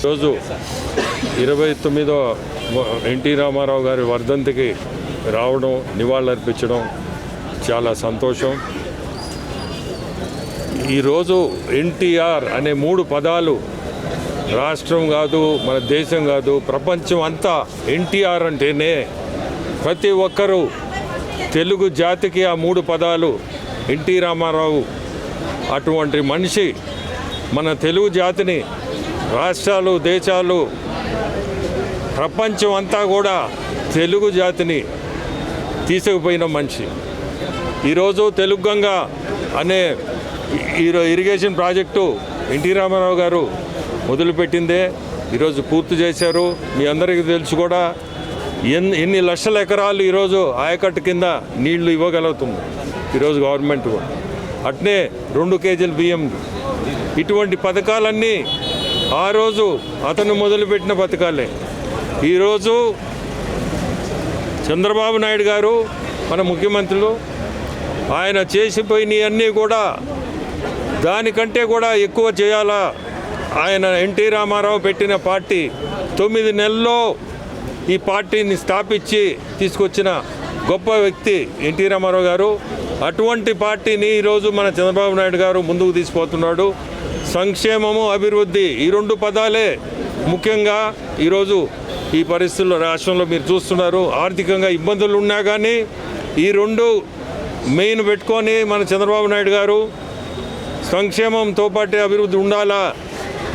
రోజు 29వ ఎన్టీ రామారావు గారి వర్ధంతికి రావడం, నివాళులర్పించడం చాలా సంతోషం. ఈరోజు ఎన్టీఆర్ అనే 3 పదాలు రాష్ట్రం కాదు, మన దేశం కాదు, ప్రపంచం అంతా ఎన్టీఆర్ అంటేనే ప్రతి ఒక్కరూ తెలుగు జాతికి ఆ 3 పదాలు. ఎన్టీ రామారావు అటువంటి మనిషి మన తెలుగు జాతిని రాష్ట్రాలు, దేశాలు, ప్రపంచం అంతా కూడా తెలుగు జాతిని తీసుకుపోయిన మనిషి. ఈరోజు తెలుగు గంగ అనే ఇరిగేషన్ ప్రాజెక్టు ఎన్టీ రామారావు గారు మొదలుపెట్టిందే ఈరోజు పూర్తి చేశారు. మీ అందరికీ తెలుసు కూడా ఎన్ని లక్షల ఎకరాలు ఈరోజు ఆయకట్టు కింద నీళ్లు ఇవ్వగలుగుతుంది ఈరోజు గవర్నమెంట్. అట్నే 2 కేజీల బియ్యం. ఇటువంటి పథకాలన్నీ ఆ రోజు అతను మొదలుపెట్టిన పథకాలే. ఈరోజు చంద్రబాబు నాయుడు గారు మన ముఖ్యమంత్రులు ఆయన చేసిపోయినవన్నీ కూడా దానికంటే కూడా ఎక్కువ చేయాలా. ఆయన ఎన్టీ రామారావు పెట్టిన పార్టీ 9 నెలల్లో ఈ పార్టీని స్థాపించి తీసుకొచ్చిన గొప్ప వ్యక్తి ఎన్టీ రామారావు గారు. అటువంటి పార్టీని ఈరోజు మన చంద్రబాబు నాయుడు గారు ముందుకు తీసుకుపోతున్నాడు. సంక్షేమము, అభివృద్ధి ఈ 2 పదాలే ముఖ్యంగా ఈరోజు ఈ పరిస్థితుల్లో రాష్ట్రంలో మీరు చూస్తున్నారు. ఆర్థికంగా ఇబ్బందులు ఉన్నా కానీ ఈ 2 మెయిన్ పెట్టుకొని మన చంద్రబాబు నాయుడు గారు సంక్షేమంతో పాటు అభివృద్ధి ఉండాలా,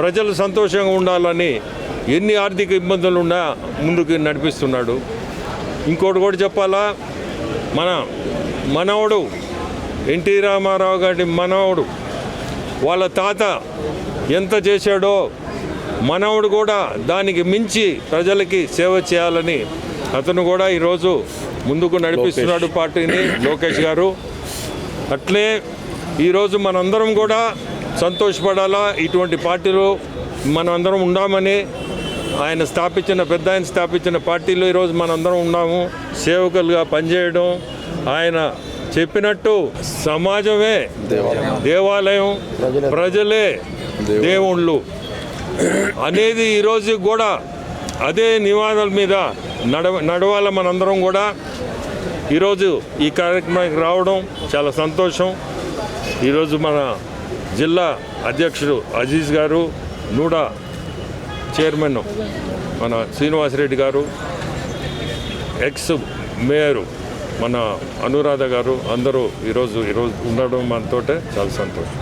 ప్రజలు సంతోషంగా ఉండాలని ఎన్ని ఆర్థిక ఇబ్బందులు ఉన్నా ముందుకు నడిపిస్తున్నాడు. ఇంకోటి కూడా చెప్పాలా, మనవడు ఎన్టీ రామారావు గారి మనవడు వాళ్ళ తాత ఎంత చేశాడో మనవడు కూడా దానికి మించి ప్రజలకి సేవ చేయాలని అతను కూడా ఈరోజు ముందుకు నడిపిస్తున్నాడు పార్టీని, లోకేష్ గారు. అట్లే ఈరోజు మనందరం కూడా సంతోషపడాలా. ఇటువంటి పార్టీలో మనందరం ఉండామని ఆయన స్థాపించిన పార్టీలో ఈరోజు మనందరం ఉన్నాము. సేవకులుగా పనిచేయడం, ఆయన చెప్పినట్టు సమాజమే దేవాలయం, ప్రజలే దేవుళ్ళు అనేది ఈరోజు కూడా అదే నివాదాల మీద నడవాల. మనందరం కూడా ఈరోజు ఈ కార్యక్రమానికి రావడం చాలా సంతోషం. ఈరోజు మన జిల్లా అధ్యక్షుడు అజీజ్ గారు, నూడా చైర్మన్ మన శ్రీనివాసరెడ్డి గారు, ఎక్స్ మేయరు మన అనురాధ గారు అందరూ ఈరోజు ఉండడం మనతోటే చాలా సంతోషం.